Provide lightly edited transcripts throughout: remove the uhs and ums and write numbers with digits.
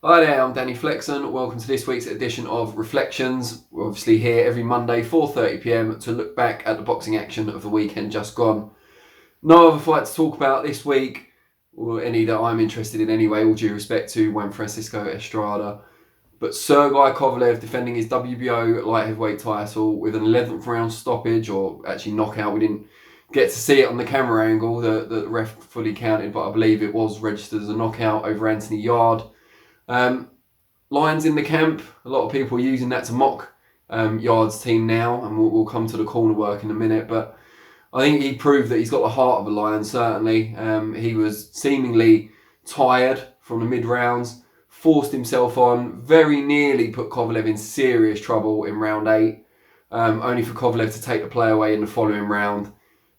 Hi there, I'm Danny Flexen. Welcome to this week's edition of ReFLEXions. We're obviously here every Monday, 4:30 PM, to look back at the boxing action of the weekend just gone. No other fight to talk about this week, or any that I'm interested in anyway, all due respect to Juan Francisco Estrada. But Sergey Kovalev defending his WBO light heavyweight title with an 11th round stoppage, or actually knockout. We didn't get to see it on the camera angle that the ref fully counted, but I believe it was registered as a knockout over Anthony Yarde. Lions in the camp, a lot of people are using that to mock Yarde's team now, and we'll come to the corner work in a minute, but I think he proved that he's got the heart of a lion, certainly. He was seemingly tired from the mid-rounds, forced himself on, very nearly put Kovalev in serious trouble in round 8, only for Kovalev to take the play away in the following round,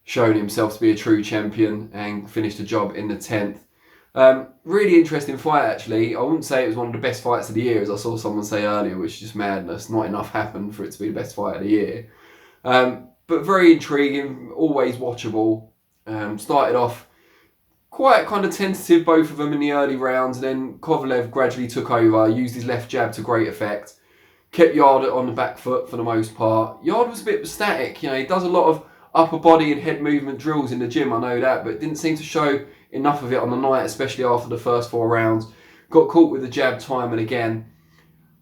showing himself to be a true champion and finished the job in the 10th. Really interesting fight, actually. I wouldn't say it was one of the best fights of the year, as I saw someone say earlier, which is just madness. Not enough happened for it to be the best fight of the year. But very intriguing, always watchable. Started off quite kind of tentative, both of them in the early rounds, and then Kovalev gradually took over, used his left jab to great effect, kept Yarde on the back foot for the most part. Yarde was a bit static, he does a lot of upper body and head movement drills in the gym, I know that, but it didn't seem to show enough of it on the night, especially after the first 4 rounds. Got caught with the jab time and again,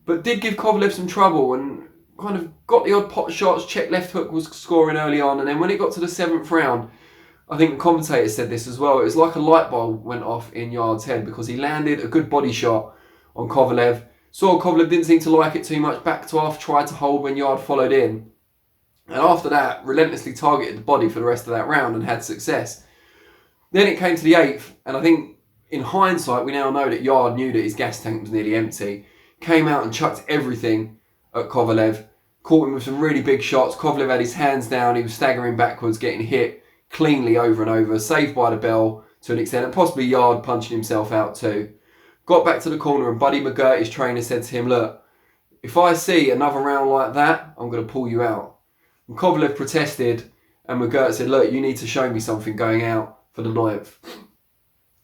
but did give Kovalev some trouble and kind of got the odd pot shots. Check left hook was scoring early on, and then when it got to the 7th round, I think the commentator said this as well, it was like a light bulb went off in Yarde's head, because he landed a good body shot on Kovalev. Saw Kovalev didn't seem to like it too much, backed off, tried to hold when Yarde followed in, and after that relentlessly targeted the body for the rest of that round and had success. Then it came to the 8th, and I think in hindsight we now know that Yarde knew that his gas tank was nearly empty. Came out and chucked everything at Kovalev, caught him with some really big shots. Kovalev had his hands down, he was staggering backwards, getting hit cleanly over and over, saved by the bell to an extent, and possibly Yarde punching himself out too. Got back to the corner, and Buddy McGirt, his trainer, said to him, "Look, if I see another round like that, I'm going to pull you out." And Kovalev protested, and McGirt said, "Look, you need to show me something going out for the 9th.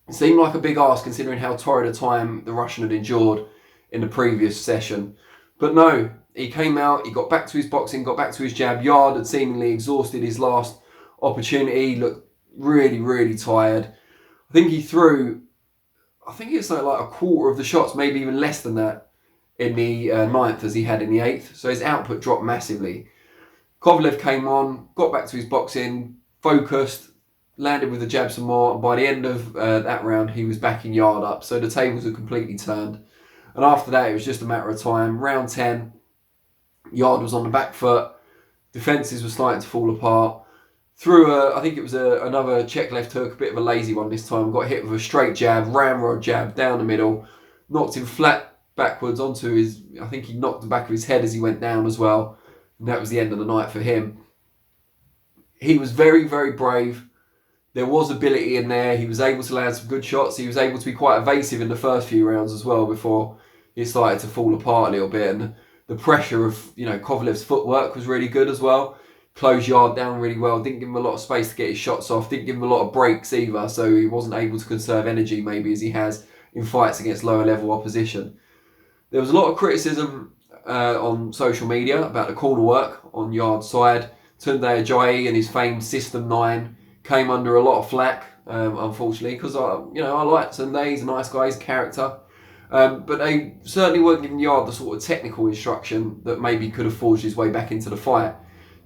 It seemed like a big ask considering how torrid a time the Russian had endured in the previous session. But no, he came out, he got back to his boxing, got back to his jab. Yarde had seemingly exhausted his last opportunity, looked really, really tired. I think he threw, it's like a quarter of the shots, maybe even less than that, in the 9th as he had in the 8th. So his output dropped massively. Kovalev came on, got back to his boxing, focused, landed with the jab some more, and by the end of that round he was backing Yarde up, so the tables had completely turned, and after that it was just a matter of time. Round 10, Yarde was on the back foot, defences were starting to fall apart, threw I think it was another check left hook, a bit of a lazy one this time, got hit with a straight jab, ramrod jab down the middle, knocked him flat backwards onto his, I think he knocked the back of his head as he went down as well, and that was the end of the night for him. He was very, very brave. There was ability in there. He was able to land some good shots. He was able to be quite evasive in the first few rounds as well before it started to fall apart a little bit. And the pressure of Kovalev's footwork was really good as well. Closed Yarde down really well. Didn't give him a lot of space to get his shots off. Didn't give him a lot of breaks either. So he wasn't able to conserve energy maybe as he has in fights against lower level opposition. There was a lot of criticism on social media about the corner work on Yarde's side. Tunde Ajayi and his famed System 9 came under a lot of flack, unfortunately, because I like Tunde, he's a nice guy, he's a character. But they certainly weren't giving Yarde the sort of technical instruction that maybe could have forged his way back into the fight.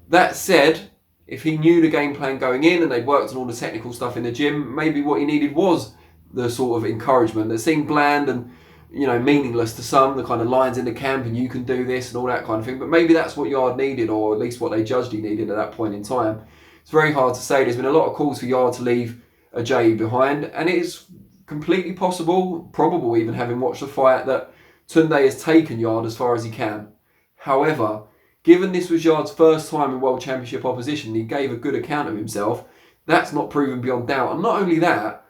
That said, if he knew the game plan going in and they'd worked on all the technical stuff in the gym, maybe what he needed was the sort of encouragement that seemed bland and meaningless to some, the kind of lines in the camp and you can do this and all that kind of thing. But maybe that's what Yarde needed, or at least what they judged he needed at that point in time. It's very hard to say. There's been a lot of calls for Yarde to leave Ajayi behind, and it is completely possible, probable even having watched the fight, that Tunde has taken Yarde as far as he can. However, given this was Yarde's first time in World Championship opposition, he gave a good account of himself. That's not proven beyond doubt. And not only that,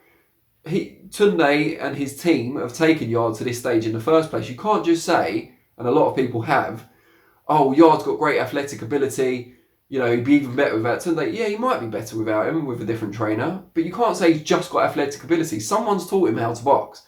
Tunde and his team have taken Yarde to this stage in the first place. You can't just say, and a lot of people have, oh, Yarde's got great athletic ability, he'd be even better without Tunde. Yeah, he might be better without him, with a different trainer, but you can't say he's just got athletic ability. Someone's taught him how to box.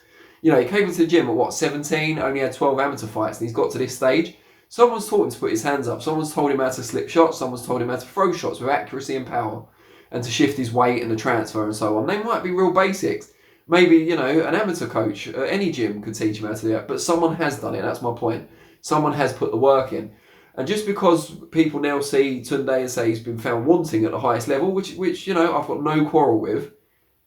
You know, he came into the gym at what, 17, only had 12 amateur fights, and he's got to this stage. Someone's taught him to put his hands up. Someone's told him how to slip shots. Someone's told him how to throw shots with accuracy and power, and to shift his weight and the transfer and so on. They might be real basics. Maybe, you know, an amateur coach at any gym could teach him how to do that, but someone has done it. That's my point. Someone has put the work in. And just because people now see Tunde and say he's been found wanting at the highest level, which you know, I've got no quarrel with,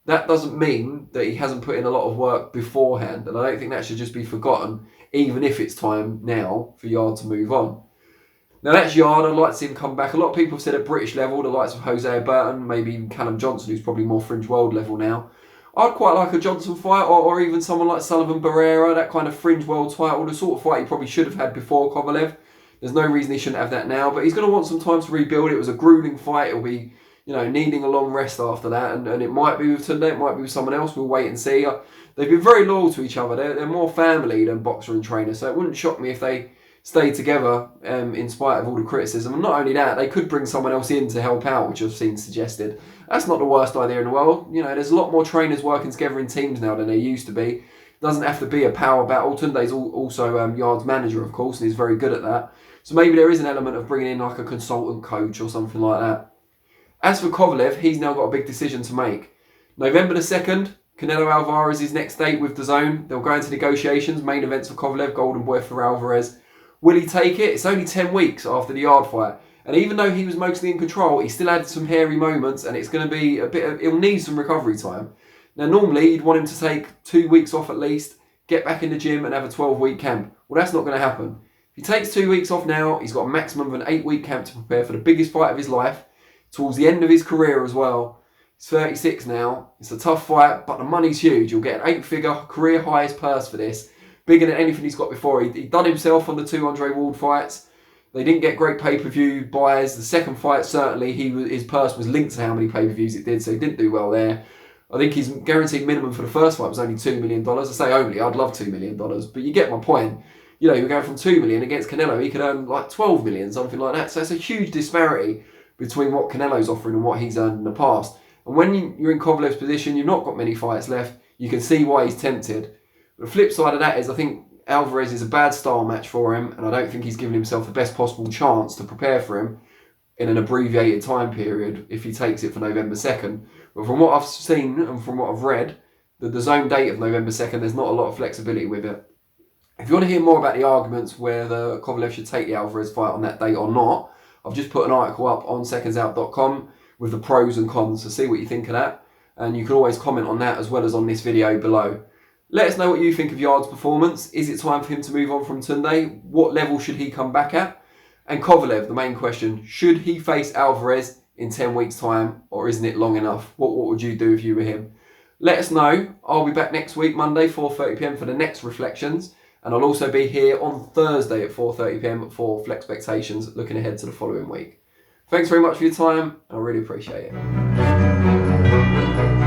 that doesn't mean that he hasn't put in a lot of work beforehand. And I don't think that should just be forgotten, even if it's time now for Yarde to move on. Now that's Yarde. I'd like to see him come back. A lot of people have said at British level, the likes of Jose Burton, maybe even Callum Johnson, who's probably more fringe world level now. I'd quite like a Johnson fight, or even someone like Sullivan Barrera, that kind of fringe world title, the sort of fight he probably should have had before Kovalev. There's no reason he shouldn't have that now, but he's going to want some time to rebuild. It was a grueling fight. It'll be, you know, needing a long rest after that, and it might be with Tunde, it might be with someone else. We'll wait and see. They've been very loyal to each other. They're more family than boxer and trainer, so it wouldn't shock me if they stayed together in spite of all the criticism. And not only that, they could bring someone else in to help out, which I've seen suggested. That's not the worst idea in the world. You know, there's a lot more trainers working together in teams now than there used to be. It doesn't have to be a power battle. Tunde's also Yarde's manager, of course, and he's very good at that. So maybe there is an element of bringing in like a consultant coach or something like that. As for Kovalev, he's now got a big decision to make. November the 2nd, Canelo Alvarez's next date with DAZN. They'll go into negotiations, main events for Kovalev, Golden Boy for Alvarez. Will he take it? It's only 10 weeks after the Yarde fight. And even though he was mostly in control, he still had some hairy moments, and it's going to be it'll need some recovery time. Now, normally, you'd want him to take 2 weeks off at least, get back in the gym and have a 12-week camp. Well, that's not going to happen. If he takes 2 weeks off now, he's got a maximum of an 8-week camp to prepare for the biggest fight of his life, towards the end of his career as well. He's 36 now. It's a tough fight, but the money's huge. You'll get an 8-figure career highest purse for this. Bigger than anything he's got before. He'd done himself on the 2 Andre Ward fights. They didn't get great pay-per-view buys. The second fight, certainly, his purse was linked to how many pay-per-views it did, so he didn't do well there. I think his guaranteed minimum for the first fight was only $2 million. I say only, I'd love $2 million, but you get my point. You know, you're going from $2 million against Canelo, he could earn like $12 million, something like that. So it's a huge disparity between what Canelo's offering and what he's earned in the past. And when you're in Kovalev's position, you've not got many fights left, you can see why he's tempted. The flip side of that is I think Alvarez is a bad style match for him, and I don't think he's given himself the best possible chance to prepare for him in an abbreviated time period if he takes it for November 2nd. But from what I've seen and from what I've read, the DAZN date of November 2nd, there's not a lot of flexibility with it. If you want to hear more about the arguments whether Kovalev should take the Alvarez fight on that date or not, I've just put an article up on SecondsOut.com with the pros and cons, so see what you think of that. And you can always comment on that as well as on this video below. Let us know what you think of Yarde's performance. Is it time for him to move on from Tunde? What level should he come back at? And Kovalev, the main question, should he face Alvarez in 10 weeks' time, or isn't it long enough? What would you do if you were him? Let us know. I'll be back next week, Monday, 4:30 PM for the next ReFLEXions. And I'll also be here on Thursday at 4:30 PM for ReFLEXions, looking ahead to the following week. Thanks very much for your time. I really appreciate it.